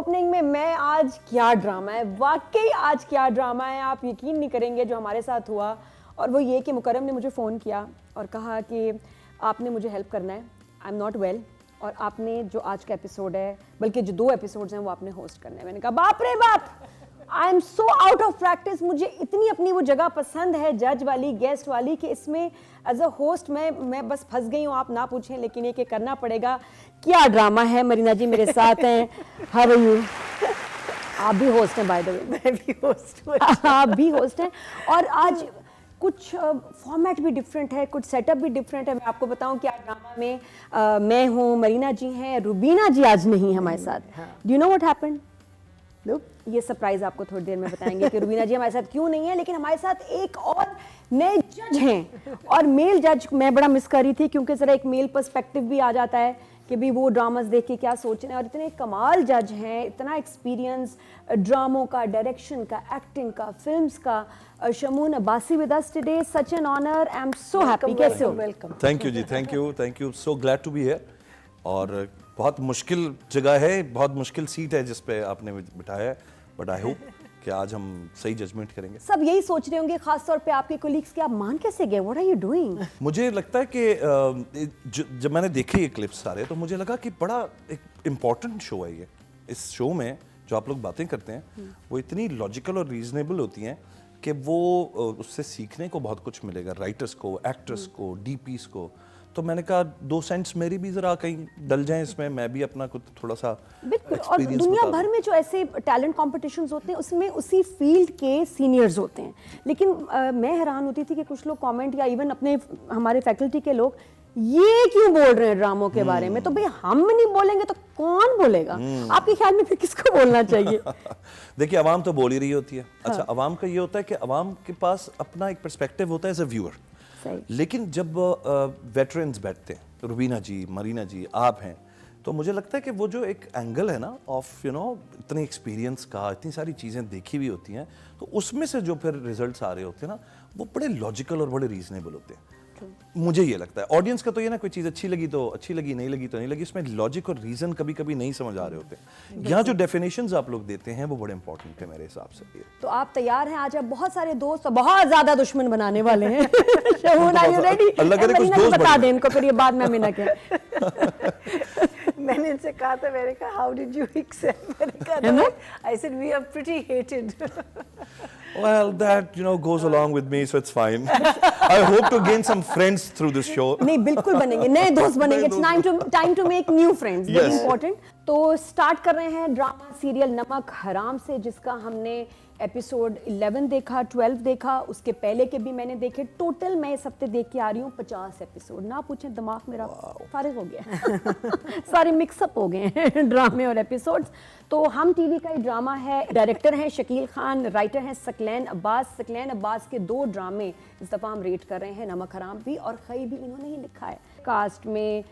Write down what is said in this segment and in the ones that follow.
Opening में मैं आज क्या ड्रामा है, वाकई आज क्या ड्रामा है, आप यकीन नहीं करेंगे जो हमारे साथ हुआ। और वो ये कि मुकर्रम ने मुझे फ़ोन किया और कहा कि आपने मुझे हेल्प करना है, आई एम नॉट वेल, और आपने जो आज का एपिसोड है, बल्कि जो 2 एपिसोड्स हैं वो आपने होस्ट करना है। मैंने कहा बाप रे बाप, आई am so out of practice. मुझे इतनी अपनी वो जगह पसंद है जज वाली, गेस्ट वाली, कि इसमें एज अ होस्ट मैं बस फंस गई हूँ, आप ना पूछें, लेकिन ये कि करना पड़ेगा। क्या ड्रामा है। मरीना जी मेरे साथ हैं, हाउ आर यू? आप भी होस्ट हैं बाय द वे। मैं भी होस्ट हूँ। आप भी होस्ट हैं, और आज कुछ फॉर्मेट भी डिफरेंट है, कुछ सेटअप भी डिफरेंट है। मैं आपको बताऊं कि आज ड्रामा में मैं हूँ, मरीना जी हैं, रुबीना जी आज नहीं हमारे साथ। Do you know what happened? ये सरप्राइज आपको थोड़ी देर में बताएंगे कि रुबीना जी हमारे साथ क्यों नहीं है। लेकिन हमारे साथ एक और नए जज हैं, और मेल जज मैं बड़ा मिस कर रही थी, क्योंकि ज़रा एक मेल पर्सपेक्टिव भी आ जाता है कि भी वो ड्रामास देख के क्या सोच रहे हैं। और इतने कमाल जज हैं, इतना एक्सपीरियंस ड्रामों का, डायरेक्शन का, एक्टिंग का, फिल्म्स का। Shamoon Abbasi with us today, such an honour, I am so happy. कैसे हो? Welcome. Thank you ji, thank you, so glad to be here. और बहुत मुश्किल जगह है, बहुत मुश्किल सीट है जिस पे आपने बिठाया है, बट आई होप कि आज हम सही जजमेंट करेंगे। सब यही सोच रहे होंगे, खास तौर पे आपके कोलीग्स, कि आप मान कैसे गए, व्हाट आर यू डूइंग? मुझे लगता है कि जब मैंने देखे ये क्लिप्स सारे, तो मुझे लगा कि बड़ा एक इम्पॉर्टेंट शो है ये। इस शो में जो आप लोग बातें करते हैं वो इतनी लॉजिकल और रीजनेबल होती हैं कि वो उससे सीखने को बहुत कुछ मिलेगा, राइटर्स को, एक्टर्स को, डीपीस को। तो मैंने कहा 2 सेंट्स मेरी भी जरा कहीं डल जाएं इसमें, मैं भी अपना कुछ थोड़ा सा बिल्कुल। और दुनिया भर में जो ऐसे टैलेंट कॉम्पिटिशन्स होते हैं उसमें उसी फील्ड के सीनियर्स होते हैं। लेकिन मैं हैरान होती थी कि कुछ लोग कमेंट, या इवन अपने हमारे फैकल्टी के लोग, ये क्यों बोल रहे हैं ड्रामों के बारे में? तो भाई हम नहीं बोलेंगे तो कौन बोलेगा? आपके ख्याल में फिर किसको बोलना चाहिए? देखिए, आवाम तो बोल ही रही होती है। अच्छा, आवाम का ये होता है कि आवाम के पास अपना एक पर्सपेक्टिव होता है एज अ व्यूअर। लेकिन जब वेटरन्स बैठते हैं, रुबीना जी, मरीना जी, आप हैं, तो मुझे लगता है कि वो जो एक एंगल है ना ऑफ इतने एक्सपीरियंस का, इतनी सारी चीज़ें देखी हुई होती हैं, तो उसमें से जो फिर रिजल्ट्स आ रहे होते हैं ना, वो बड़े लॉजिकल और बड़े रीजनेबल होते हैं। मुझे ये लगता है। ऑडियंस का तो ये ना, कोई चीज़ अच्छी लगी तो अच्छी लगी, नहीं लगी तो नहीं लगी, इसमें लॉजिक और रीज़न कभी कभी नहीं समझ आ रहे होते। यहाँ जो डेफिनेशंस आप लोग देते हैं वो बड़े इंपॉर्टेंट है मेरे हिसाब से। तो आप तैयार हैं? आज आप बहुत सारे दोस्त और बहुत ज्यादा दुश्मन बनाने वाले हैं। Shamoon, are you ready? अल्लाह करे कुछ दोस्त बता दें इनको, फिर ये बाद में मिना के। मैंने इनसे कहा था, मैंने कहा हाउ डिड यू एक्सेप्ट? मैंने कहा I said we are pretty hated. Well, that goes along with me, so it's fine. I hope to gain some friends through this show. नहीं, बिल्कुल बनेंगे, नए दोस्त बनेंगे। It's time to make new friends. Very important. तो start कर रहे हैं ड्रामा सीरियल नमक हराम से, जिसका हमने एपिसोड 11 देखा, 12 देखा, उसके पहले के भी मैंने देखे। टोटल मैं इस हफ्ते देख के आ रही हूँ 50 एपिसोड। ना पूछें, दिमाग मेरा फारिग हो गया। सारे मिक्सअप हो गए हैं ड्रामे और एपिसोड्स। तो हम टीवी का ही ड्रामा है। डायरेक्टर हैं शकील खान, राइटर हैं सकलैन अब्बास। सकलैन अब्बास के 2 ड्रामे इस दफ़ा हम रेट कर रहे हैं, नमक हराम भी और खई भी इन्होंने ही लिखा है। कास्ट में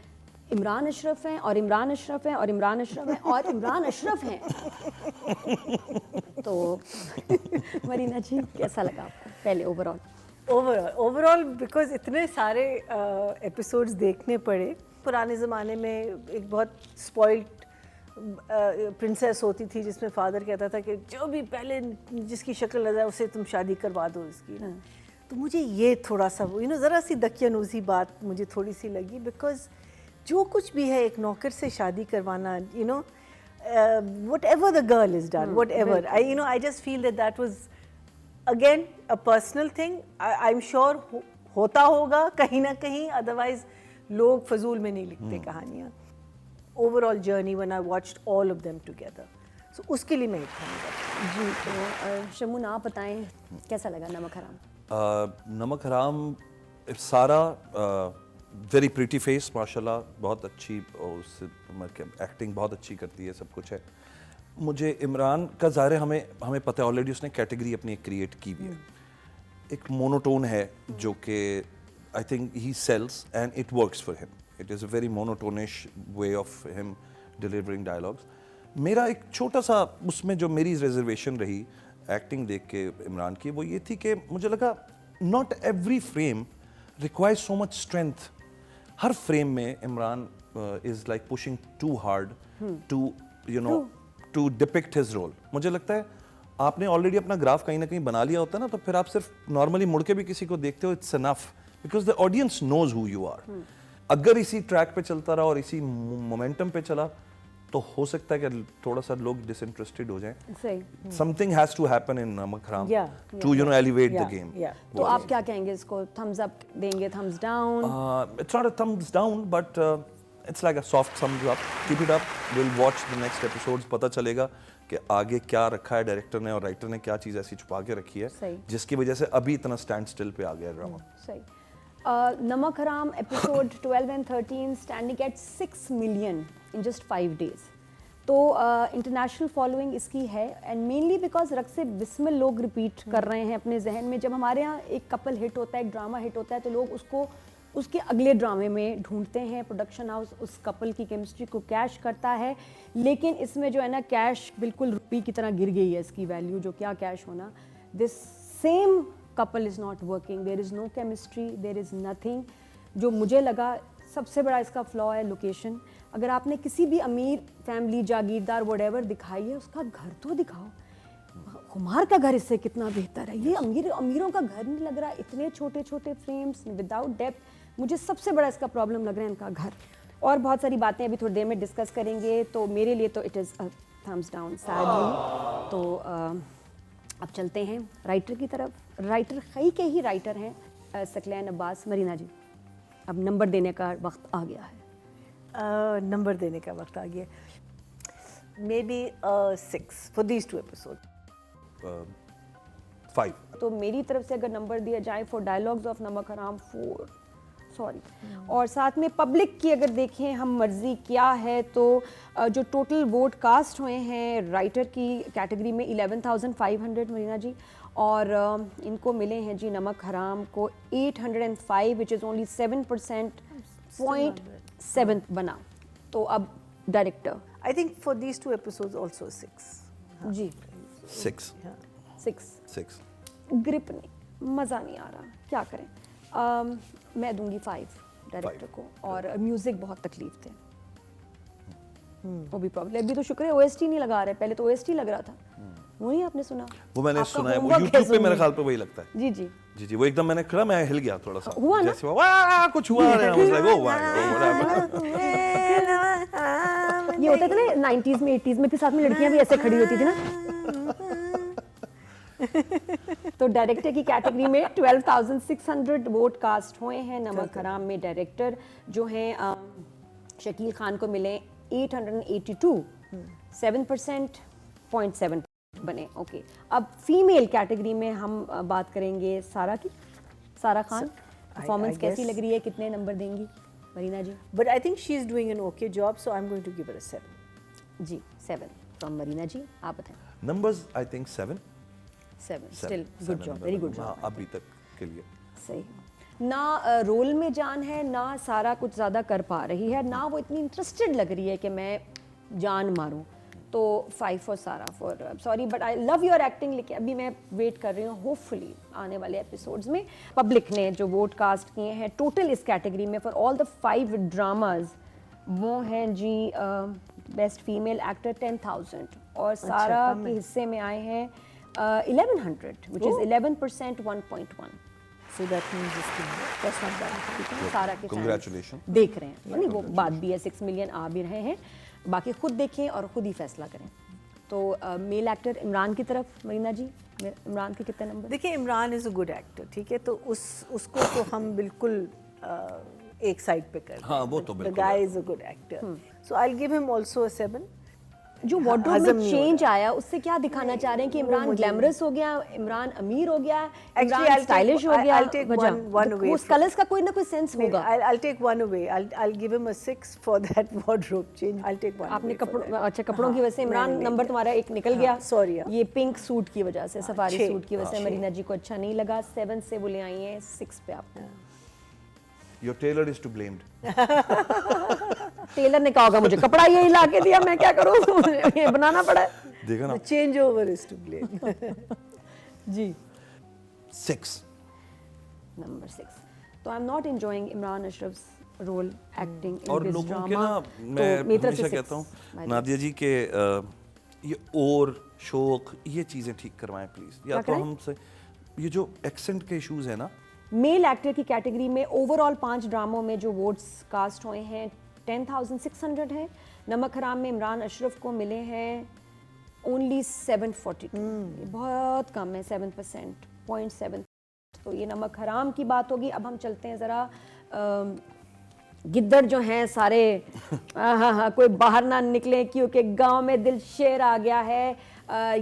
इमरान अशरफ हैं, और इमरान अशरफ हैं, और इमरान अशरफ हैं, और इमरान अशरफ हैं। तो मरीना जी, कैसा लगा आपको पहले ओवरऑल बिकॉज इतने सारे एपिसोड्स देखने पड़े। पुराने ज़माने में एक बहुत स्पॉइल्ड प्रिंसेस होती थी, जिसमें फादर कहता था कि जो भी पहले जिसकी शक्ल नजर उसे तुम शादी करवा दो इसकी। तो मुझे ये थोड़ा सा ज़रा सी दकियानूसी बात मुझे थोड़ी सी लगी, बिकॉज जो कुछ भी है एक नौकर से शादी करवाना, whatever the girl is done, whatever, I just feel that was again a personal thing. I'm sure होता होगा कहीं ना कहीं, otherwise लोग फजूल में नहीं लिखते कहानियाँ। Overall journey when I watched all of them together, so उसके लिए मैं जी। तो शमून, आप बताएं कैसा लगा नमक हराम? नमक हराम सारा वेरी प्रीटी फेस, माशाल्लाह, बहुत अच्छी, उससे एक्टिंग बहुत अच्छी करती है, सब कुछ है। मुझे इमरान का ज़ाहिर है, हमें पता है ऑलरेडी, उसने कैटेगरी अपनी क्रिएट की हुई है। एक मोनोटोन है जो कि I think he sells and it works for him. It is a very monotonish way of him delivering dialogues. मेरा एक छोटा सा उसमें जो मेरी रिजर्वेशन रही एक्टिंग देख के इमरान की, वो ये थी कि मुझे लगा not every frame requires so much strength. हर फ्रेम में Imran is like pushing too hard to to depict his role. मुझे लगता है आपने ऑलरेडी अपना ग्राफ कहीं ना कहीं बना लिया होता है ना, तो फिर आप सिर्फ नॉर्मली मुड़ के भी किसी को देखते हो, it's enough, because the audience knows who you are. अगर इसी ट्रैक पे चलता रहा और इसी मोमेंटम पे चला तो हो सकता है कि थोड़ा सा लोग डिसइंटरेस्टेड हो जाएं। सही। Something has to happen in Namak Haraam to elevate the game. तो आप क्या कहेंगे इसको, थम्स अप देंगे, thumbs down? It's not a thumbs down, but it's like a soft thumbs up. Keep it up. We'll watch the next episodes. पता चलेगा कि आगे क्या रखा है डायरेक्टर ने और राइटर ने क्या चीज़ ऐसी छुपा के रखी है जिसकी वजह से अभी इतना स्टैंड स्टिल पे आ गया ड्रामा। सही। नमक हराम episode 12 and 13 standing at 6 million in just 5 days. तो इंटरनेशनल फॉलोइंग इसकी है, एंड मेनली बिकॉज रक्से बिस्मिल लोग रिपीट कर रहे हैं अपने जहन में। जब हमारे यहाँ एक कपल हिट होता है, एक ड्रामा हिट होता है, तो लोग उसको उसके अगले ड्रामे में ढूंढते हैं। प्रोडक्शन हाउस उस कपल की केमिस्ट्री को कैश करता है, लेकिन इसमें जो है ना कैश बिल्कुल रुपये की तरह गिर गई है इसकी वैल्यू, जो क्या कैश होना। This same couple is not working, there is no chemistry, there is nothing. जो मुझे लगा सबसे बड़ा इसका फ्लॉ है लोकेशन। अगर आपने किसी भी अमीर फैमिली, जागीरदार व्हाटएवर दिखाई है, उसका घर तो दिखाओ। कुमार का घर इससे कितना बेहतर है। ये अमीरों का घर नहीं लग रहा, इतने छोटे छोटे फ्रेम्स विदाउट डेप्थ। मुझे सबसे बड़ा इसका प्रॉब्लम लग रहा है इनका घर। और बहुत सारी बातें अभी थोड़ी देर में डिस्कस करेंगे। तो मेरे लिए तो it is thumbs down sadly. तो अब चलते हैं राइटर की तरफ। राइटर कई के ही राइटर हैं सकलैन अब्बास। मरीना जी, अब नंबर देने का वक्त आ गया है। नंबर देने का वक्त आ गया। May be 6 for these 2 episode. 5। तो मेरी तरफ से अगर नंबर दिया जाए फॉर डायलॉग्स ऑफ नमक हराम 4, सॉरी। और साथ में पब्लिक की अगर देखें हम मर्जी क्या है, तो जो टोटल वोट कास्ट हुए हैं राइटर की कैटेगरी में 11,500 मरीना जी, और इनको मिले हैं जी नमक हराम को 805, विच इज़ ओनली 7% 0.7 बना। तो अब director I think for these 2 episodes also 6 जी। 6 6 ग्रिप नहीं, मज़ा नहीं आ रहा, क्या करें। मैं दूंगी 5 डायरेक्टर को। और म्यूज़िक बहुत तकलीफ थे, वो भी प्रॉब्लम। अभी तो शुक्र है OST नहीं लगा रहे, पहले तो OST लग रहा था। वो नहीं आपने सुना? वो मैंने आपका सुना है, वो homework YouTube पे है मेरे ख्याल पे वही लगता है। जी जी जी जी, वो एकदम मैंने खड़ा, मैं हिल गया थोड़ा सा, हुआ ना? जैसे वाह कुछ हुआ है, I was like, oh my God, ये होता था ना 90s में 80s में, फिर साथ में लड़कियां भी ऐसे खड़ी होती थी ना। तो डायरेक्टर की कैटेगरी में 12,600 वोट कास्ट हुए हैं। नमक हराम में डायरेक्टर जो हैं शकील खान को मिले 882, 7% 0.7 बने। ओके, अब फीमेल कैटेगरी में हम बात करेंगे सारा की। सारा खान परफॉर्मेंस कैसी लग रही है, कितने नंबर देंगी Marina ji? But I think she is doing an okay job, so I am going to give her a 7 जी। 7 फ्रॉम मरीना जी, आप बताएं। numbers I think 7 still good job, very good job अभी तक के लिए। सही ना। रोल में जान है ना, सारा कुछ ज़्यादा कर पा रही है ना, वो इतनी इंटरेस्टेड लग रही है कि मैं जान मारूं। तो 5 फॉर सारा। For sorry but I love your acting, लेकिन अभी मैं वेट कर रही हूँ होपफुली आने वाले एपिसोड्स में। पब्लिक ने जो वोट कास्ट किए हैं टोटल इस कैटेगरी में फॉर ऑल द 5 ड्रामाज, वो हैं जी बेस्ट फीमेल एक्टर 10,000, और सारा के हिस्से में आए हैं 1100, which is 11% 1.1। So that means that's not bad. सारा के Congratulations. देख रहे हैं, नहीं वो बात भी है, 6 मिलियन आ भी रहे हैं। बाकी खुद देखें और खुद ही फैसला करें। तो मेल एक्टर इमरान की तरफ मरीना जी, इमरान के कितने नंबर? देखिए, Imran is a good actor, ठीक है, तो उसको तो हम बिल्कुल एक साइड पे कर। हाँ, वो तो बिल्कुल। The guy is a good actor, so I will give him also a 7। जो वार्डरोब में चेंज आया उससे क्या दिखाना चाह रहे हैं कि इमरान ग्लैमरस हो गया, इमरान अमीर हो गया, इमरान स्टाइलिश हो गया? उस कलर्स का कोई ना कोई सेंस होगा। I'll take one away. I'll give him a 6 for that wardrobe change. I'll take one. आपने कपड़ों की वजह से इमरान नंबर तुम्हारा एक निकल गया। सॉरी, ये पिंक सूट की वजह से, सफारी सूट की वजह से मरीना जी को अच्छा नहीं लगा। 7 से वो ले आई हैं 6 पे आपको। Your tailor is to blamed. Tailor ने कहा होगा मुझे कपड़ा यही ला के दिया, मैं क्या करूं, ये बनाना पड़ा है। देखा ना? Change over is to blame. जी 6 नंबर 6। तो I am not enjoying Imran Ashraf role acting in और दिस लोगों ड्रामा। के ना, मैं हमेशा कहता हूँ नादिया जी के ये और शौक ये चीज़ें ठीक करवाएं प्लीज़, या तो कराएं? हमसे ये जो एक्सेंट के इश्यूज है ना, मेल एक्टर की कैटेगरी में ओवरऑल 5 ड्रामों में जो वोट्स कास्ट हुए हैं 10,600 है। नमक हराम में इमरान अशरफ को मिले हैं ओनली 742, ये बहुत कम है, 7%, 0.7। तो ये नमक हराम की बात होगी। अब हम चलते हैं ज़रा गिद्दड़ जो हैं सारे हाँ, कोई बाहर ना निकले क्योंकि गांव में दिल शेर आ गया है।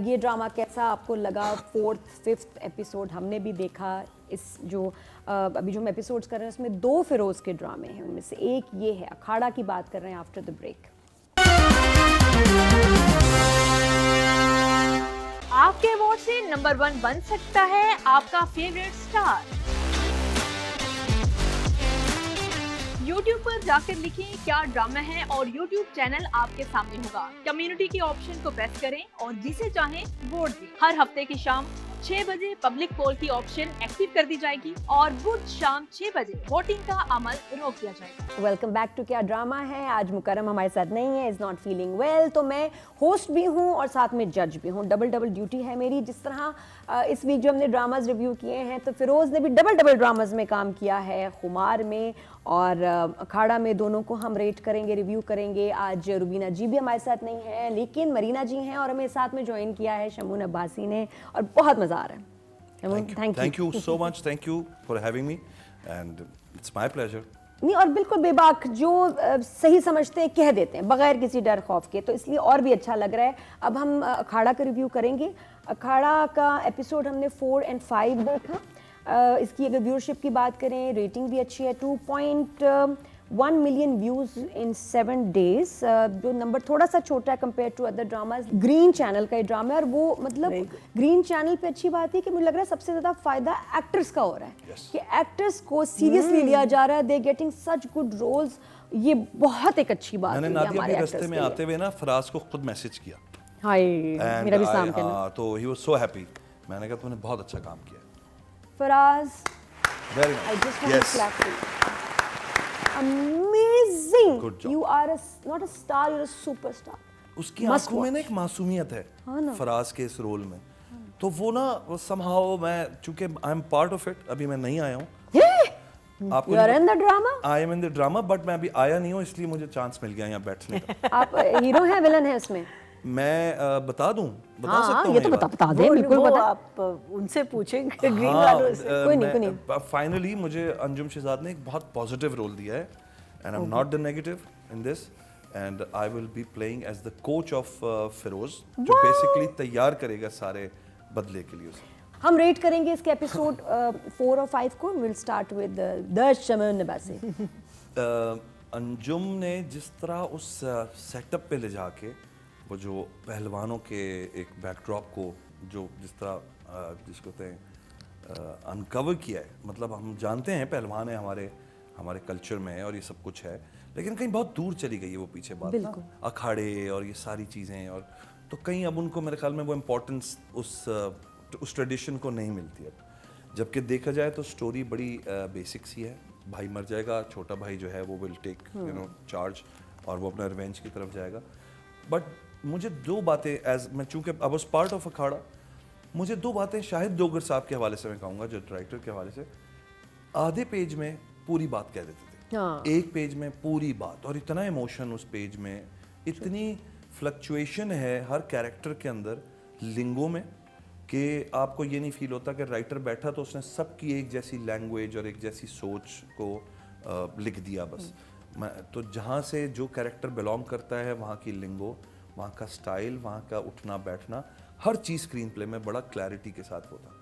ये ड्रामा कैसा आपको लगा? 4th 5th एपिसोड हमने भी देखा। इस जो अभी जो हम एपिसोड्स कर रहे हैं उसमें 2 फिरोज़ के ड्रामे हैं, उनमें से एक ये है। अखाड़ा की बात कर रहे हैं आफ्टर द ब्रेक। आपके वोट से नंबर 1 बन सकता है आपका फेवरेट स्टार। YouTube पर जाकर लिखें क्या ड्रामा है और YouTube चैनल आपके सामने होगा। कम्युनिटी के ऑप्शन को प्रेस करें और जिसे चाहें वोट दें। हर हफ्ते की शाम 6 बजे पब्लिक पोल की ऑप्शन एक्टिव कर दी जाएगी और बुध शाम 6 बजे वोटिंग का अमल रोक दिया जाएगा। वेलकम बैक टू क्या ड्रामा है। आज मुकरम हमारे साथ नहीं है, इज नॉट फीलिंग वेल, तो मैं होस्ट भी हूँ और साथ में जज भी हूँ। डबल ड्यूटी है मेरी। जिस तरह इस वीक जो हमने ड्रामाज रिव्यू किए हैं, तो फिरोज़ ने भी डबल ड्रामाज में काम किया है, खुमार में और अखाड़ा में। दोनों को हम रेट करेंगे, रिव्यू करेंगे। आज रुबीना जी भी हमारे साथ नहीं है, लेकिन मरीना जी हैं और हमें साथ में ज्वाइन किया है शमून अब्बासी ने, और बहुत मज़ा आ रहा है। Thank you so much, thank you for having me and it's my pleasure. नहीं, और बिल्कुल बेबाक जो सही समझते हैं कह देते हैं बगैर किसी डर खौफ के, तो इसलिए और भी अच्छा लग रहा है। अब हम अखाड़ा का रिव्यू करेंगे। अखाड़ा का एपिसोड हमने 4 और 5 देखा। इसकी अगर व्यूअरशिप की बात करें, रेटिंग भी अच्छी है, 2.1 मिलियन व्यूज़ इन 7 डेज, जो नंबर थोड़ा सा छोटा है compare to other dramas. Green channel का ये ड्रामा है, और वो मतलब ग्रीन चैनल पे अच्छी बात है कि मुझे लग रहा है सबसे ज़्यादा फ़ायदा एक्टर्स का हो रहा है। कि एक्टर्स को सीरियसली लिया जा रहा है, they getting such good roles. ये बहुत एक अच्छी बात है। मैंने नादिया भी रास्ते में आते हुए ना फराज को खुद मैसेज किया, हाय मेरा भी सलाम कहना। तो ही वाज सो हैप्पी। मैंने कहा तूने बहुत अच्छा काम किया Faraz, very I just want to nice. clap for you. Amazing. Good job. You are not a star, you're a superstar. उसकी Must आंखों में ना watch. एक मासूमियत है हाँ ना। फराज के इस रोल में, तो वो ना somehow मैं, चूंकि I am part of it, अभी मैं नहीं आया हूँ। आपको You are in the drama? I am in the drama, but मैं अभी आया नहीं हूँ, इसलिए मुझे चांस मिल गया यहाँ बैठने का। आप हीरो हैं विलन हैं इसमें? मैं बता दूं, बता हाँ, सकता हूँ ये तो बता दे, बिल्कुल वो बता। आप उनसे पूछेंगे ग्रीन वालों से। कोई नहीं। फाइनली मुझे अंजुम शहजाद ने एक बहुत पॉजिटिव रोल दिया है, and I am not the negative in this, and I will be playing as the coach of Firoz, जो बेसिकली तैयार करेगा सारे बदले के लिए उसे। हम रेट करेंगे इसके एपिसोड 4 और 5 को। Will start with the Shamoon Abbasi. Anjum ने जिस तरह उस सेटअप पे ले जाके वो जो पहलवानों के एक बैकड्रॉप को जो जिस तरह जिसको कहते हैं अनकवर किया है, मतलब हम जानते हैं पहलवान है हमारे कल्चर में और ये सब कुछ है, लेकिन कहीं बहुत दूर चली गई है वो पीछे बात ना, अखाड़े और ये सारी चीज़ें, और तो कहीं अब उनको मेरे ख्याल में वो इम्पोर्टेंस उस ट्रेडिशन को नहीं मिलती है। जबकि देखा जाए तो स्टोरी बड़ी बेसिक सी है। भाई मर जाएगा, छोटा भाई जो है वो विल टेक चार्ज और वो अपना रिवेंज की तरफ जाएगा। बट मुझे 2 बातें मैं चूँकि आई वाज पार्ट ऑफ अखाड़ा, मुझे 2 बातें शाहिद डोगर साहब के हवाले से मैं कहूँगा, जो डायरेक्टर के हवाले से आधे पेज में पूरी बात कह देते थे। हाँ। एक पेज में पूरी बात, और इतना इमोशन उस पेज में, इतनी फ्लक्चुएशन है हर कैरेक्टर के अंदर लिंगों में, कि आपको ये नहीं फील होता कि राइटर बैठा तो उसने सबकी एक जैसी लैंग्वेज और एक जैसी सोच को लिख दिया बस। तो जहाँ से जो कैरेक्टर बिलोंग करता है, वहाँ की लिंगो, वहाँ का स्टाइल, वहाँ का उठना बैठना, हर चीज़ स्क्रीन प्ले में बड़ा क्लैरिटी के साथ होता।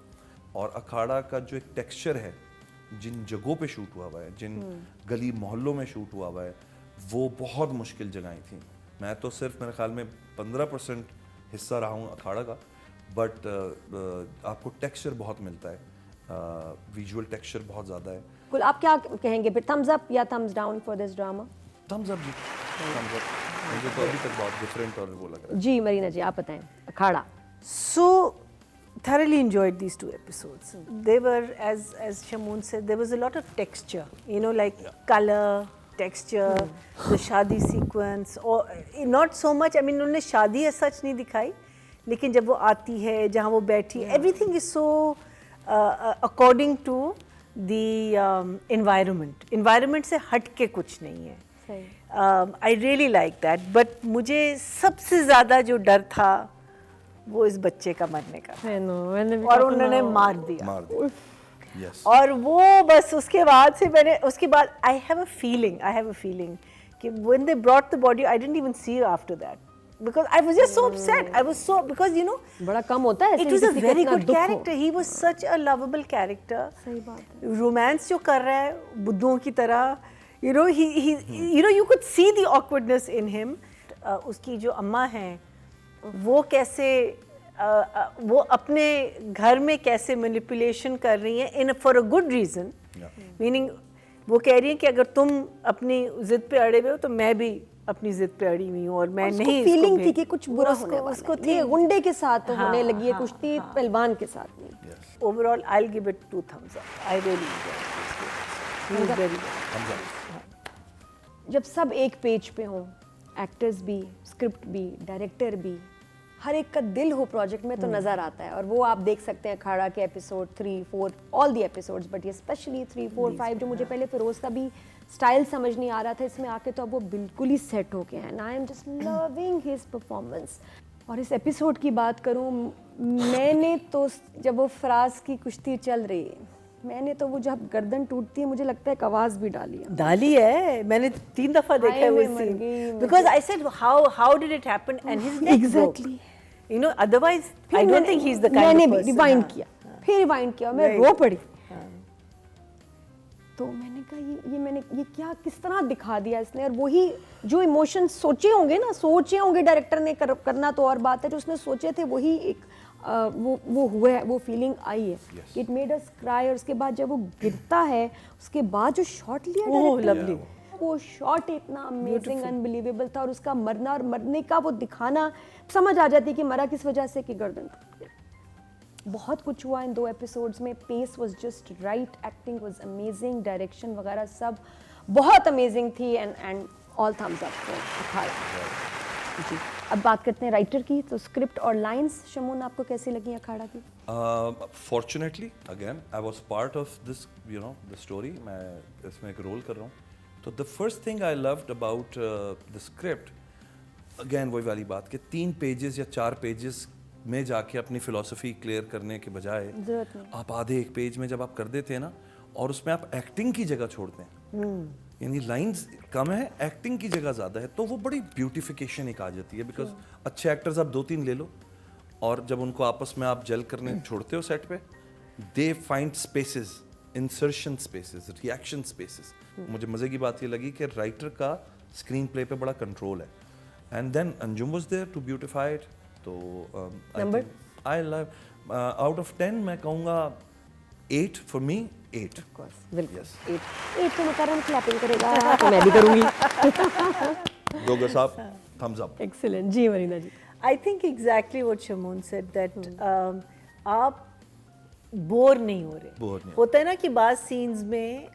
और अखाड़ा का जो एक टेक्सचर है, जिन जगहों पे शूट हुआ है, जिन गली मोहल्लों में शूट हुआ है, वो बहुत मुश्किल जगहें थी। मैं तो सिर्फ मेरे ख्याल में 15% हिस्सा रहा हूँ अखाड़ा का, बट आपको टेक्सचर बहुत मिलता है, विजुअल टेक्सचर बहुत ज़्यादा है। कुल आप क्या कहेंगे फिर, थम्स अप या thumbs down for this drama? Thumbs up जी, थम्स अप। मुझे तो अभी तक बहुत डिफरेंट और वो लग रहा है। जी मरीना जी आप बताएं। अखाड़ा, So thoroughly enjoyed these 2 episodes. They were, as Shamoon said, there was a lot of texture, like color, texture, the शादी sequence, or not so much, I mean उन्होंने शादी as such नहीं दिखाई, लेकिन जब वो आती है, जहाँ वो बैठी, everything is so according to the environment से हट के कुछ नहीं है. I really like that, but मुझे सबसे ज़्यादा जो डर था वो इस बच्चे का मरने का था. और उन्होंने मार दिया. Yes. और वो बस उसके बाद से मैंने उसके बाद I have a feeling कि when they brought the body I didn't even see her after that because I was just so upset. I was so because you know बड़ा कम होता है. it was a very good character. He was such a lovable character. सही बात है. Romance जो कर रहा है बुद्धों की तरह, you know you could see the awkwardness in him. उसकी जो अम्मा हैं वो कैसे वो अपने घर में कैसे मैनिपुलेशन कर रही हैं in for a good reason, meaning वो कह रही हैं कि अगर तुम अपनी जिद पे अड़े हुए हो तो मैं भी अपनी जिद पे अड़ी हुई हूँ और मैं नहीं. फीलिंग थी कि कुछ बुरा होने वाला उसको है. ये गुंडे के साथ होने लगी है कुश्ती, पहलवान के साथ नहीं. Overall I will give it 2 thumbs up. I really enjoyed it. Thumbs up. जब सब एक पेज पे हों, एक्टर्स भी, स्क्रिप्ट भी, डायरेक्टर भी, हर एक का दिल हो प्रोजेक्ट में तो नज़र आता है. और वो आप देख सकते हैं अखाड़ा के episode 3, 4, all the episodes, but ये स्पेशली 3, 4, 5 जो मुझे पहले फिरोज़ का भी स्टाइल समझ नहीं आ रहा था, इसमें आके तो अब वो बिल्कुल ही सेट हो गए हैं. I am just loving his performance. और इस एपिसोड की बात करूँ, मैंने तो जब वो फराज की कुश्ती चल रही है, मैंने तो वो जब गर्दन टूटती है मुझे लगता है आवाज़ भी डाली है. मैंने 3 दफ़ा देखा है वो scene because I said how did it happen and his neck exactly broke. You know, otherwise I don't think he's the kind of person. मैंने रिवाइंड किया, फिर रिवाइंड किया, मैं रो पड़ी. तो मैंने कहा ये क्या किस तरह दिखा दिया इसने. और वही जो इमोशन सोचे होंगे डायरेक्टर ने करना तो और बात है, जो उसने सोचे थे वही एक वो हुआ है, वो फीलिंग आई है. It made us cry. और उसके बाद जब वो गिरता है उसके बाद जो शॉट लिया डायरेक्टर, वो शॉट इतना अमेजिंग अनबिलीवेबल था. और उसका मरना और मरने का वो दिखाना, समझ आ जाती कि मरा किस वजह से कि गर्दन टूट गई. बहुत कुछ हुआ इन 2 एपिसोड्स में. Pace was just right, acting was amazing, direction वगैरह सब बहुत अमेजिंग थी. And all thumbs up for Akhada ji. अब बात करते हैं राइटर की. तो स्क्रिप्ट और लाइंस, शमून आपको कैसी लगी अखाड़ा की? Fortunately, again, I was part of this, the story. मैं इसमें एक रोल कर रहा हूँ. तो the first thing I loved about the script, again वही वाली बात कि 3 पेजेस या 4 पेजेस में जाके अपनी फिलॉसफी क्लियर करने के बजाय आप आधे 1 पेज में जब आप कर देते हैं ना, और उसमें आप एक्टिंग की जगह छोड़ते हैं, यानी लाइंस कम है, एक्टिंग की जगह ज़्यादा है, तो वो बड़ी ब्यूटिफिकेशन एक आ जाती है. बिकॉज अच्छे एक्टर्स आप 2-3 ले लो, और जब उनको आपस में आप जेल करने छोड़ते हो सेट पे, they find spaces, insertion spaces, reaction spaces. मुझे मज़े की बात ये लगी कि राइटर का स्क्रीन प्ले पे बड़ा कंट्रोल है. And then Anjum was there to beautify it. तो आई लव आउट ऑफ 10 मैं कहूँगा 8 फॉर मी. 8 ऑफ कोर्स, बिल्कुल 8 तो मुकर्रम क्लैपिंग करेगा तो मैं भी करूँगी. दोगे साहब, थम्स अप. एक्सीलेंट जी. Marina ji, I think exactly what Shamoon said that आप बोर नहीं हो रहे. होता है ना कि बाज़ सीन्स में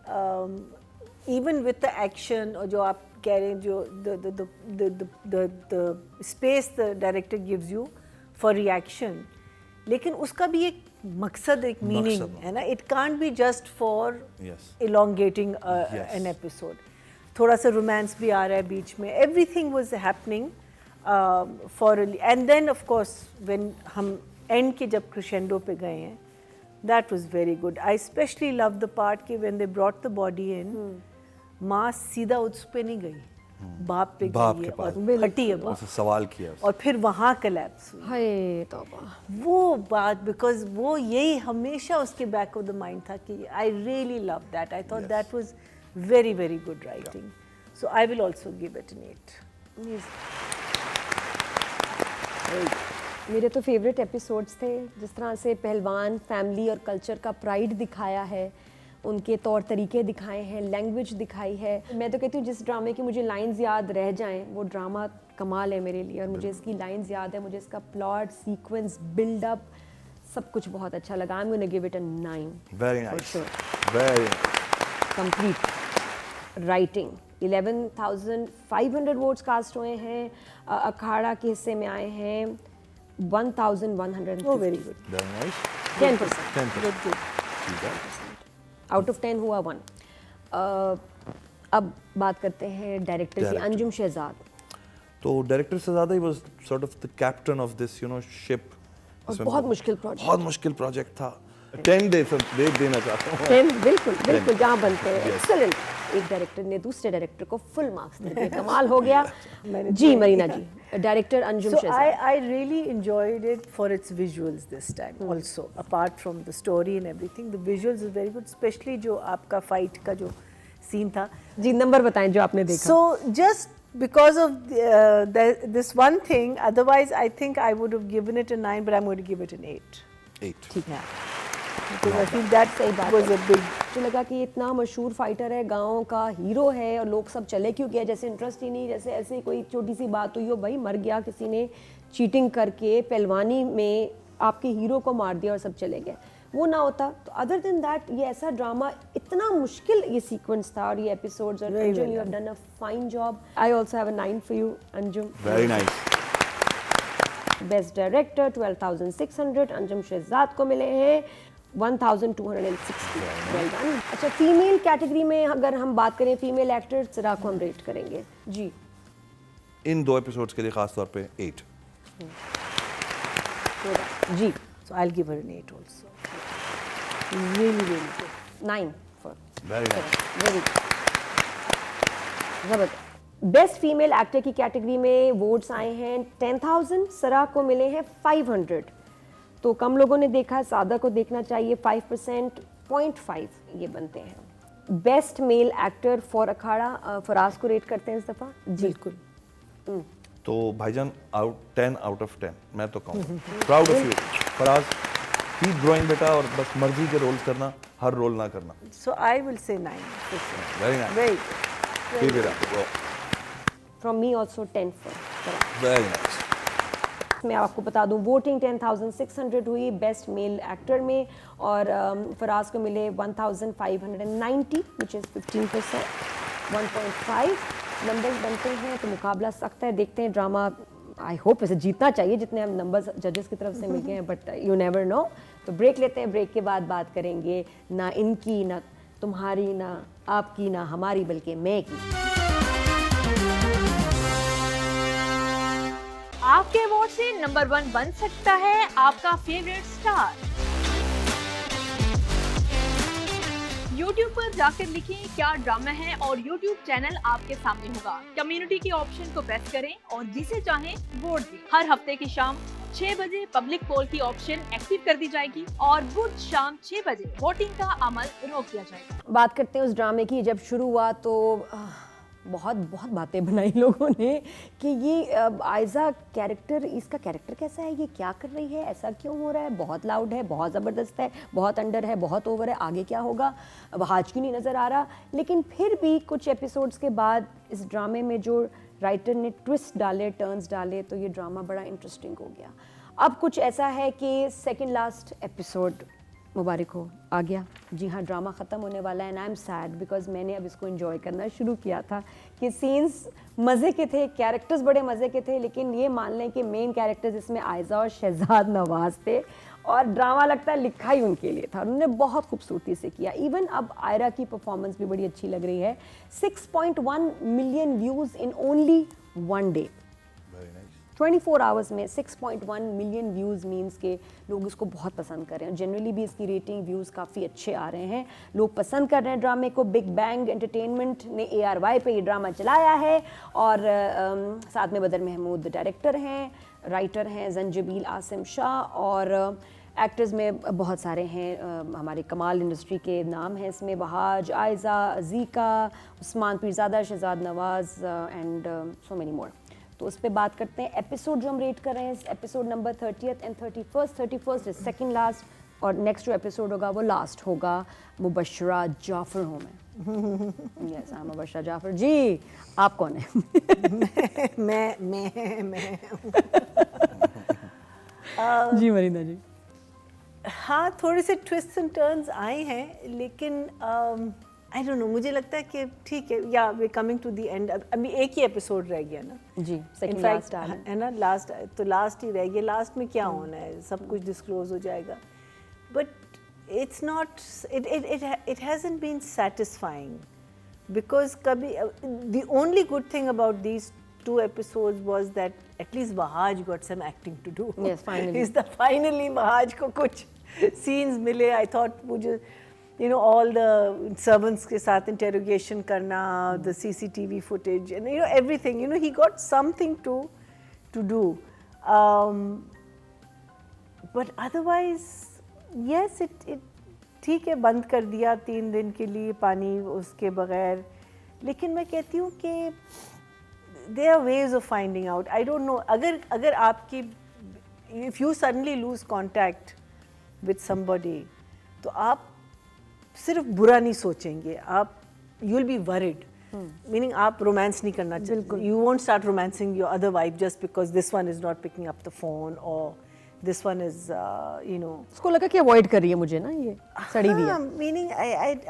even with the action और जो आप कह रहे हैं, जो the space the director gives you for reaction, लेकिन उसका भी एक मकसद, एक मीनिंग है ना. It can't be just for elongating an episode. थोड़ा सा रोमांस भी आ रहा है बीच में. Everything was happening for and then of course when हम end के जब crescendo पे गए हैं, that was very good. I especially loved the part कि when they brought the body in, माँ सीधा उस पे नहीं गई, बाप पे गई है और फटी है बाप, सवाल किया और फिर वहाँ collapse हुई. हाय तौबा. वो बात, because वो यही हमेशा उसके back of the mind था कि I really loved that. I thought that was very very good writing. So I will also give it an 8. मेरे तो फेवरेट एपिसोड्स थे. जिस तरह से पहलवान फैमिली और कल्चर का प्राइड दिखाया है, उनके तौर तरीके दिखाए हैं, लैंग्वेज दिखाई है. मैं तो कहती हूँ जिस ड्रामे की मुझे लाइंस याद रह जाएं वो ड्रामा कमाल है मेरे लिए. और मुझे इसकी लाइंस याद है, मुझे इसका प्लॉट, सीक्वेंस, बिल्डअप, सब कुछ बहुत अच्छा लगा. I am gonna give it a 9. Very nice, very complete writing, 11,500 votes cast हुए हैं। अखाड़ा के हिस्से में आए हैं 1,150। Oh, very good. Very nice. 10%। 10%. Good. Out of 10 हुआ 1। अब बात करते हैं डायरेक्टर की, Director. अंजुम शहजाद। तो डायरेक्टर से ज़्यादा he was sort of the captain of this ship. और बहुत मुश्किल प्रोजेक्ट। बहुत मुश्किल प्रोजेक्ट था। 10 दे देना चाहता हूँ। 10 बिल्कुल जहाँ बनते हैं। एक्सेलेंट। एक डायरेक्टर ने दूसरे डायरेक्टर को फुल मार्क्स दे दिए, कमाल हो गया। Ji Marina ji, director Anjum So Shahzad. I really enjoyed it for its visuals this time also. Apart from the story and everything, the visuals is very good, especially जो आपका fight का जो scene था. जी नंबर बताएं जो आपने देखा। So just because of this one thing, otherwise I think I would have given it a 9, but I'm going to give it an 8. 8. ठीक है। Because I feel that सही बात was है। a big. मुझे लगा कि इतना मशहूर फाइटर है, गांव का हीरो है, और लोग सब चले क्यों गए, जैसे इंटरेस्ट ही नहीं, जैसे ऐसे कोई छोटी सी बात हुई हो, भाई मर गया किसी ने चीटिंग करके पहलवानी में, आपके हीरो को मार दिया और सब चले गए, वो ना होता तो अदर देन दैट ये ऐसा ड्रामा, इतना मुश्किल ये सीक्वेंस था और ये एपिसोड्स, और Anjum you have done a fine job. I also have a 9 for you Anjum. Very nice. Best director 12,600 Anjum Shahzad को मिले हैं 1,260। Well done. अच्छा, फीमेल कैटेगरी में अगर हम बात करें, फीमेल एक्टर सिरा को हम रेट करेंगे जी। इन 2 एपिसोड्स के लिए खास तौर पे 8। जी So I'll give her an 8 also. Really good. 9 for Very nice. Very good. जबरदस्त। बेस्ट फीमेल एक्टर की कैटेगरी में वोट्स आए हैं 10,000, सरा को मिले हैं 500। तो कम लोगों ने देखा है, सादा को देखना चाहिए। 5%, 0.5 ये बनते हैं। बेस्ट मेल एक्टर फॉर अखाड़ा, फराज को रेट करते हैं इस दफ़ा जी। बिल्कुल। तो भाईजान 10 आउट ऑफ 10 मैं तो कहूँगा। Proud of you Faraz, keep growing बेटा, और बस मर्जी के रोल्स करना, हर रोल ना करना। So I will say 9. for sure. Very nice. Very good. Keep it up. From me also 10 for Faraz. Very nice. मैं आपको बता दूं, वोटिंग 10,600 हुई बेस्ट मेल एक्टर में, और फराज को मिले 1,590 विच इज़ 15%। 1.5 नंबर्स बनते हैं, तो मुकाबला सख्त है। देखते हैं ड्रामा, आई होप इसे जीतना चाहिए जितने हम नंबर्स जजेस की तरफ से मिल गए हैं, बट यू नेवर नो। तो ब्रेक लेते हैं, ब्रेक के बाद बात करेंगे ना इनकी, ना तुम्हारी, ना आपकी, ना हमारी, बल्कि मैं की। आपके वोट से नंबर 1 बन सकता है आपका फेवरेट स्टार। YouTube पर जाकर लिखें क्या ड्रामा है और YouTube चैनल आपके सामने होगा। कम्युनिटी के ऑप्शन को प्रेस करें और जिसे चाहें वोट दें। हर हफ्ते की शाम 6 बजे पब्लिक पोल की ऑप्शन एक्टिव कर दी जाएगी और बुध शाम 6 बजे वोटिंग का अमल रोक दिया जाएगा। बात करते हैं उस ड्रामे की। जब शुरू हुआ तो बहुत बातें बनाई लोगों ने कि ये आयज़ा कैरेक्टर, इसका कैरेक्टर कैसा है, ये क्या कर रही है, ऐसा क्यों हो रहा है, बहुत लाउड है, बहुत ज़बरदस्त है, बहुत अंडर है, बहुत ओवर है, आगे क्या होगा, अब आज क्यों नहीं नज़र आ रहा। लेकिन फिर भी कुछ एपिसोड्स के बाद इस ड्रामे में जो राइटर ने ट्विस्ट डाले, टर्न्स डाले, तो ये ड्रामा बड़ा इंटरेस्टिंग हो गया। अब कुछ ऐसा है कि सेकेंड लास्ट एपिसोड मुबारक हो आ गया। जी हाँ, ड्रामा ख़त्म होने वाला है and I am sad because मैंने अब इसको एंजॉय करना शुरू किया था कि सीन्स मज़े के थे, कैरेक्टर्स बड़े मज़े के थे, लेकिन ये मान लें कि मेन कैरेक्टर्स इसमें आयज़ा और शहजाद नवाज़ थे और ड्रामा लगता है लिखा ही उनके लिए था। उन्होंने बहुत खूबसूरती से किया। इवन अब आयरा की परफॉर्मेंस भी बड़ी अच्छी लग रही है। 6.1 million views in only 1 day. 24 hours में 6.1 मिलियन व्यूज़ मीन्स के लोग इसको बहुत पसंद कर रहे हैं। जनरली भी इसकी रेटिंग व्यूज़ काफ़ी अच्छे आ रहे हैं, लोग पसंद कर रहे हैं ड्रामे को। बिग बैंग एंटरटेनमेंट ने ARY पे ये ड्रामा चलाया है और साथ में बदर महमूद डायरेक्टर हैं, राइटर हैं जंजबील आसिम शाह, और एक्टर्स में बहुत सारे हैं हमारे कमाल इंडस्ट्री के नाम हैं इसमें, वहाज, आयज़ा, अज़ीका, उस्मान पीरज़ादा, शहजाद नवाज़ एंड सो मेनी मोर। तो उस पर बात करते हैं। एपिसोड जो हम रेट कर रहे हैं, episode number 30th and 31st। 31st is second last और नेक्स्ट जो एपिसोड होगा वो लास्ट होगा। मुबशरा जाफ़र हूँ मैं। यस, हाँ, मुबशरा जाफ़र जी। आप कौन है? मैं जी मरीना जी। हाँ, थोड़े से ट्विस्ट एंड टर्न्स आए हैं, लेकिन आई डोंट नो, मुझे लगता है कि ठीक है, या we coming to the end, अभी एक ही एपिसोड रह गया ना जी, सेकंड In fact, लास्ट आ रहा है। है ना, लास्ट तो लास्ट ही रह गया, लास्ट में क्या होना है, सब कुछ डिस्क्लोज हो जाएगा, but it's not, it hasn't been satisfying because कभी, the only good thing about these 2 episodes was that at least Bahaj got some acting to do. Yes, finally. Finally Bahaj को कुछ scenes मिले. I thought मुझे, you know, all the servants के साथ interrogation करना, the CCTV footage, and you know everything. You know, he got something to do. But otherwise, yes, it ठीक है, बंद कर दिया 3 दिन के लिए पानी उसके बगैर, लेकिन मैं कहती हूँ कि there are ways of finding out. I don't know, अगर आपकी, if you suddenly lose contact with somebody, तो आप सिर्फ बुरा नहीं सोचेंगे, आप you will be worried. Meaning आप रोमांस नहीं करना चाहिए. You won't start romancing your other wife just because this one is not picking up the phone or this one is, you know. उसको लगा कि अवॉइड कर रही है मुझे ना, ये सड़ी हुई है। Meaning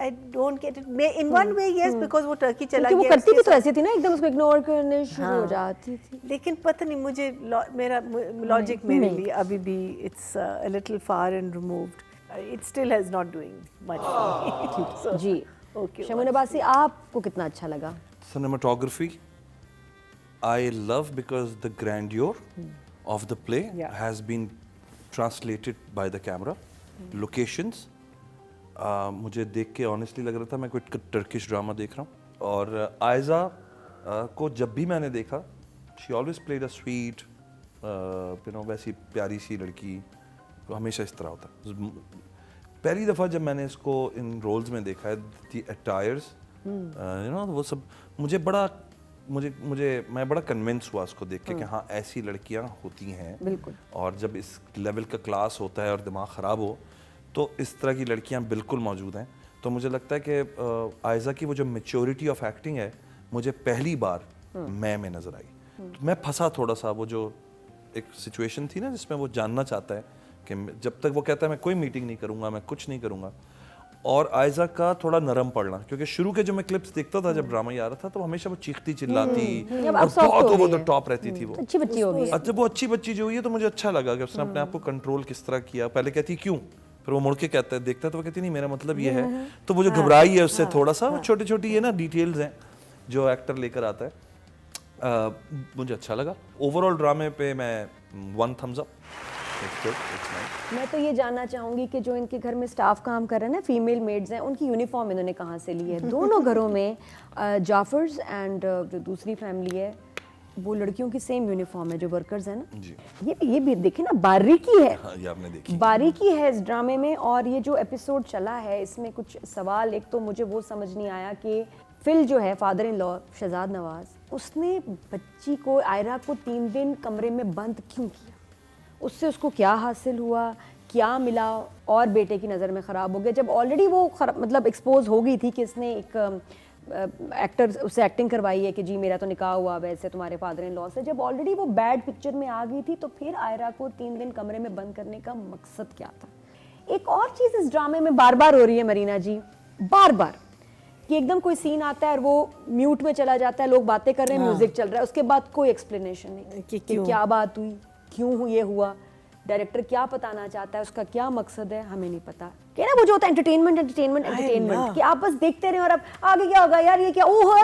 I don't get it. In one way yes, because वो टर्की चला क्योंकि गया. वो करती भी उसके तो ऐसी थी ना, एकदम उसको इग्नोर करने शुरू हो जाती थी। लेकिन पता नहीं मुझे, मेरा लॉजिक मेरे लिए अभी भी it's a little far and removed. It still has not doing much. जी, ओके. शमीन अब्बासी, आपको कितना अच्छा लगा? Cinematography, I love because the grandeur of the play Yeah. has been translated by the camera. Locations, मुझे देख के ऑनेस्टली लग रहा था मैं कोई टर्किश ड्रामा देख रहा हूँ. और आयजा को जब भी मैंने देखा, she always played a sweet, you know, वैसी प्यारी सी लड़की, तो हमेशा इस तरह होता है. पहली दफ़ा जब मैंने इसको इन रोल्स में देखा है, दी अटायर्स, यू नो, वो सब मुझे मैं बड़ा कन्विंस हुआ उसको देख के कि हाँ, ऐसी लड़कियां होती हैं. बिल्कुल. और जब इस लेवल का क्लास होता है और दिमाग ख़राब हो, तो इस तरह की लड़कियां बिल्कुल मौजूद हैं. तो मुझे लगता है कि आयज़ा की वो जो मैच्योरिटी ऑफ एक्टिंग है, मुझे पहली बार में नज़र आई. तो मैं फंसा थोड़ा सा. वो जो एक सिचुएशन थी ना जिसमें वो जानना चाहता है कि जब तक वो कहता है मैं कोई मीटिंग नहीं करूँगा, मैं कुछ नहीं करूँगा, और आयजा का थोड़ा नरम पड़ना, क्योंकि शुरू के जो मैं क्लिप्स देखता था जब ड्रामा आ रहा था, तो हमेशा वो चीखती चिल्लाती और बहुत ओवर द टॉप रहती थी. वो अच्छी बच्ची हो गई है। अच्छा, वो अच्छी बच्ची जो हुई है, तो मुझे अच्छा लगा कि उसने अपने आप को कंट्रोल किस तरह किया. पहले कहती क्यों, फिर वो मुड़ के कहता है, देखता है तो वो कहती नहीं, मेरा मतलब ये है. तो वो जो घबराई है उससे थोड़ा सा, छोटी छोटी ये ना डिटेल्स हैं जो एक्टर लेकर आता है. मुझे अच्छा लगा. ओवरऑल ड्रामे पे मैं 1 thumbs up. मैं तो ये जानना चाहूँगी कि जो इनके घर में स्टाफ काम कर रहे हैं ना, फीमेल मेड्स हैं, उनकी यूनिफॉर्म इन्होंने कहाँ से ली है? दोनों घरों में जाफर्स एंड जो दूसरी फैमिली है, वो लड़कियों की सेम यूनिफॉर्म है, जो वर्कर्स हैं ना जी. ये भी देखिए ना, बारीकी है. हाँ, ये आपने देखी. बारीकी है इस ड्रामे में. और ये जो एपिसोड चला है, इसमें कुछ सवाल, एक तो मुझे वो समझ नहीं आया कि फिल जो है father in law Shahzad Nawaz, उसने बच्ची को, आयरा को 3 दिन कमरे में बंद क्यों किया? उससे उसको क्या हासिल हुआ, क्या मिला, और बेटे की नज़र में ख़राब हो गया जब ऑलरेडी वो मतलब एक्सपोज हो गई थी कि इसने एक एक्टर उससे एक्टिंग करवाई है कि जी मेरा तो निकाह हुआ वैसे तुम्हारे फादर इन लॉ से. जब ऑलरेडी वो बैड पिक्चर में आ गई थी, तो फिर आयरा को 3 दिन कमरे में बंद करने का मकसद क्या था? एक और चीज़ इस ड्रामे में बार बार हो रही है मरीना जी, बार बार, कि एकदम कोई सीन आता है और वो म्यूट में चला जाता है, लोग बातें कर रहे हैं, म्यूजिक चल रहा है, उसके बाद कोई एक्सप्लेनेशन नहीं कि क्या बात हुई, क्यों ये हुआ, डायरेक्टर क्या बताना चाहता है, उसका क्या मकसद है, हमें नहीं पता. क्या ना वो जो होता है एंटरटेनमेंट कि आप बस देखते रहें और अब आगे क्या होगा यार, ये क्या, ओह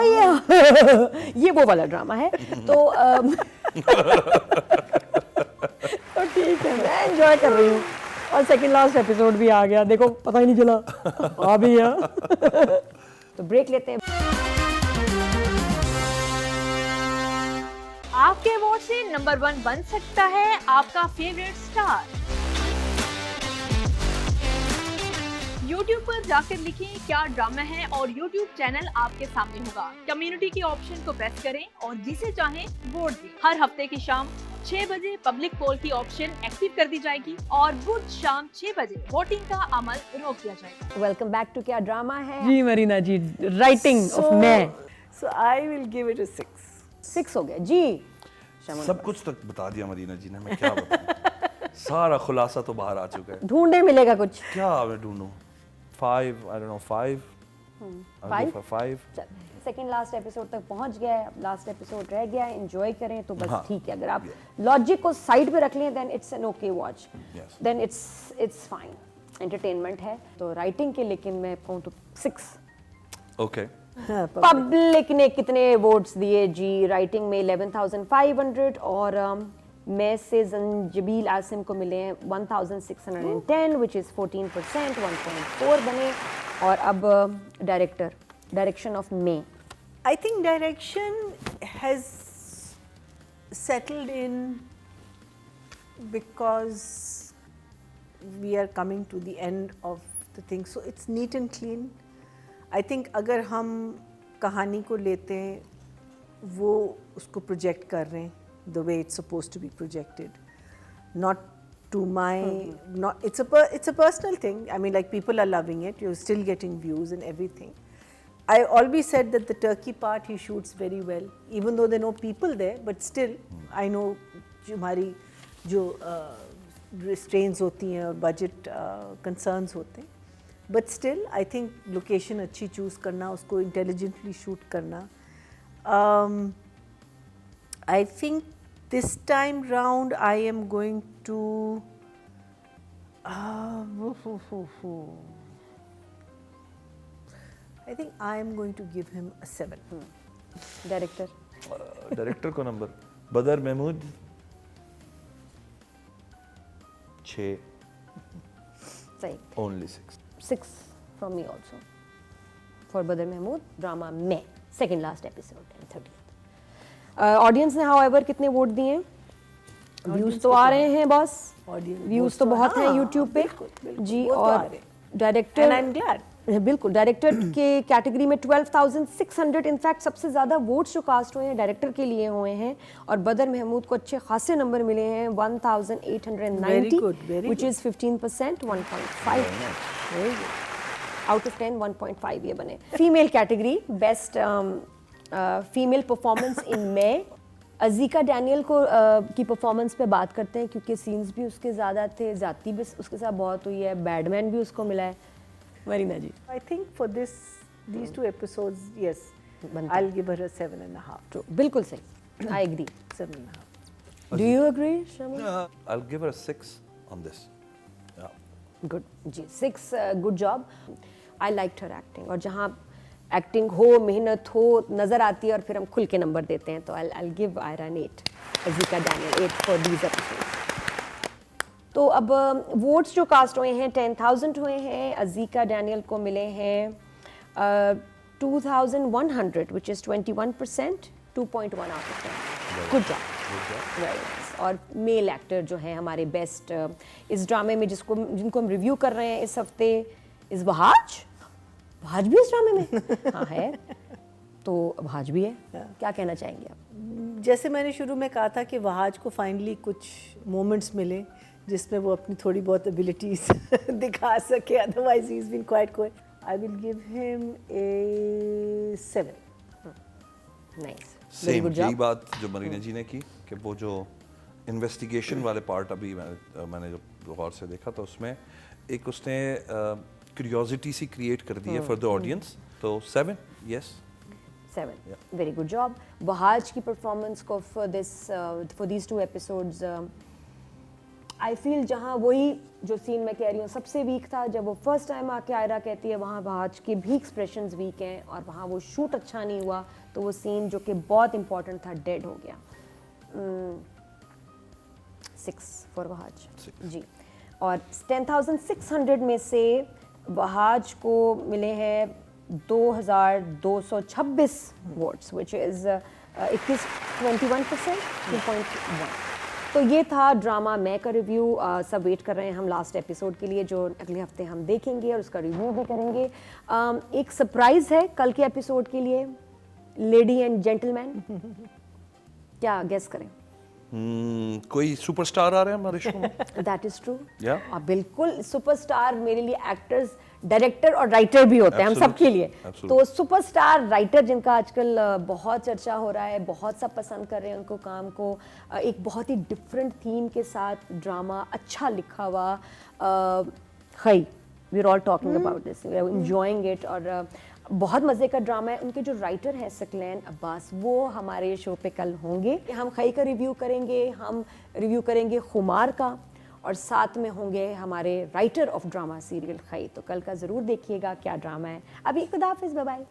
ये वो वाला ड्रामा है. तो ठीक है, मैं एंजॉय कर रही हूँ. और सेकंड लास्ट एपिसोड भी आ गया, देखो पता ही नहीं चला आ भी गया. तो ब्रेक लेते हैं. आपके वोट से नंबर 1 बन सकता है आपका फेवरेट स्टार. YouTube पर जाकर लिखें क्या ड्रामा है और YouTube चैनल आपके सामने होगा. कम्युनिटी के ऑप्शन को प्रेस करें और जिसे चाहें वोट दें. हर हफ्ते की शाम 6 बजे पब्लिक पोल की ऑप्शन एक्टिव कर दी जाएगी और बुध शाम 6 बजे वोटिंग का अमल रोक दिया जाएगा. वेलकम बैक टू क्या ड्रामा है. जी मरीना जी, राइटिंग ऑफ मैं. So I will give it a 6 हो गया जी. सब कुछ तक बता दिया मरीना जी ने, मैं क्या बताऊं. सारा खुलासा तो बाहर आ चुका है. ढूंढे मिलेगा कुछ. क्या मैं ढूंढूं? 5, I don't know, 5. I'll go for 5. Second last episode तक पहुंच गया है, अब लास्ट एपिसोड रह गया है, एंजॉय करें तो बस हाँ, ठीक है। अगर आप लॉजिक को साइड पे रख लें then it's an okay watch, Yes. Then it's fine, entertainment है। तो राइटिंग के लेकिन मैं कहूँ तो 6। Okay. पब्लिक ने कितने वोट्स दिए जी? राइटिंग में 11,500 और मैं से जंजबील आसिम को मिले हैं 1,610 विच इज़ 14%, 1.4 बने। और अब direction of May. I think direction has settled in because we are coming to the end of the thing. So it's neat and clean. I think अगर हम कहानी को लेते हैं, वो उसको प्रोजेक्ट कर रहे हैं the way it's supposed to be projected, not to my not it's a personal thing. I mean, like, people are loving it, you're still getting views and everything. I always said that the Turkey part he shoots very well, even though there are no people there, but still I know हमारी जो restraints होती हैं और budget concerns होते हैं, but still I think location अच्छी choose करना, उसको intelligently shoot करना. I think this time round I am going to I think I am going to give him a 7. Director director को नंबर बदर महमूद 6, सही, only 6. 6 from me also for बदर Mahmood drama में second last episode and 30th। Audience ने however कितने vote दिए हैं? Views तो आ रहे हैं बॉस, व्यूज तो बहुत हैं यूट्यूब पे जी। और डायरेक्टर And I'm glad. बिल्कुल, डायरेक्टर के कैटेगरी में 12,600 इनफैक्ट सबसे ज़्यादा वोट्स जो कास्ट हुए हैं डायरेक्टर के लिए हुए हैं। और बदर महमूद को अच्छे खासे नंबर मिले हैं 1,890 विच इज़ 15%, 1.5 आउट ऑफ 10, 1.5 ये बने। Female category best female performance in मे, अज़ीका डैनियल को की परफॉर्मेंस पे बात करते हैं क्योंकि सीन्स भी उसके ज़्यादा थे, ज़्यादती भी उसके साथ बहुत हुई है, बैडमैन भी उसको मिला है। Marina ji, I think for these 2 episodes, yes, I'll give her a 7.5. True, बिल्कुल सही, I agree. 7.5. Do you agree Sharma? I'll give her a 6 on this. Yeah. Good जी, 6 good job. I liked her acting, और जहाँ acting हो, मेहनत हो, नज़र आती है और फिर हम खुल के नंबर देते हैं। तो I'll give Ira an 8, Azekah Daniel 8 for these episodes। तो अब वोट्स जो कास्ट हुए हैं 10,000 हुए हैं, अज़ीका डैनियल को मिले हैं 2,100 which is 21%, 2.1 out of 10। Good job, very nice. और मेल एक्टर जो हैं हमारे बेस्ट इस ड्रामे में जिनको हम रिव्यू कर रहे हैं इस हफ्ते इज़ वहाज भी इस ड्रामे में हाँ है, तो वहाज भी है। क्या कहना चाहेंगे आप? जैसे मैंने शुरू में कहा था कि वहाज को फाइनली कुछ मोमेंट्स मिले जिसमें वो अपनी थोड़ी बहुत एबिलिटीज दिखा सके, otherwise he is been quite कोई। I will give him a 7। Nice, same यही बात जो मरीना जी ने की कि वो जो इन्वेस्टिगेशन वाले पार्ट अभी मैंने जो गौर से देखा तो उसमें एक उसने क्यूरियोसिटी सी क्रिएट कर दी है फॉर द ऑडियंस। तो 7, yes 7, very good job. Wahaj की परफॉर्मेंस को for these 2 episodes I feel जहाँ वही जो सीन मैं कह रही हूँ सबसे वीक था, जब वो फर्स्ट टाइम आके आयरा कहती है वहाँ वहाज के भी एक्सप्रेशंस वीक हैं और वहाँ वो शूट अच्छा नहीं हुआ, तो वो सीन जो कि बहुत इंपॉर्टेंट था डेड हो गया। 6 फॉर वहाज जी। और 10,600 में से वहाज को मिले हैं 2,226 वोट्स विच इज़ 21%, 2.1। तो ये था ड्रामा मैं का रिव्यू। सब वेट कर रहे हैं हम लास्ट एपिसोड के लिए जो अगले हफ्ते हम देखेंगे और उसका रिव्यू भी करेंगे। एक सरप्राइज़ है कल के एपिसोड के लिए, लेडी एंड जेंटलमैन। क्या गेस करें? कोई सुपरस्टार आ रहे हैं हमारे शो में? That is true. Yeah. बिल्कुल, सुपरस्टार मेरे लिए एक्टर्स, डायरेक्टर और राइटर भी होते हैं हम सबके लिए। तो सुपरस्टार राइटर जिनका आजकल बहुत चर्चा हो रहा है, बहुत सब पसंद कर रहे हैं उनको काम को, एक बहुत ही डिफरेंट थीम के साथ ड्रामा अच्छा लिखा हुआ, खई we are all talking about this, we are enjoying it. और बहुत मज़े का ड्रामा है। उनके जो राइटर हैं सकलैन अब्बास, वो हमारे शो पे कल होंगे। हम खई का रिव्यू करेंगे, हम रिव्यू करेंगे खुमार का, और साथ में होंगे हमारे राइटर ऑफ ड्रामा सीरियल खई। तो कल का ज़रूर देखिएगा क्या ड्रामा है। अभी खुदा हाफिज़, बाय बाय।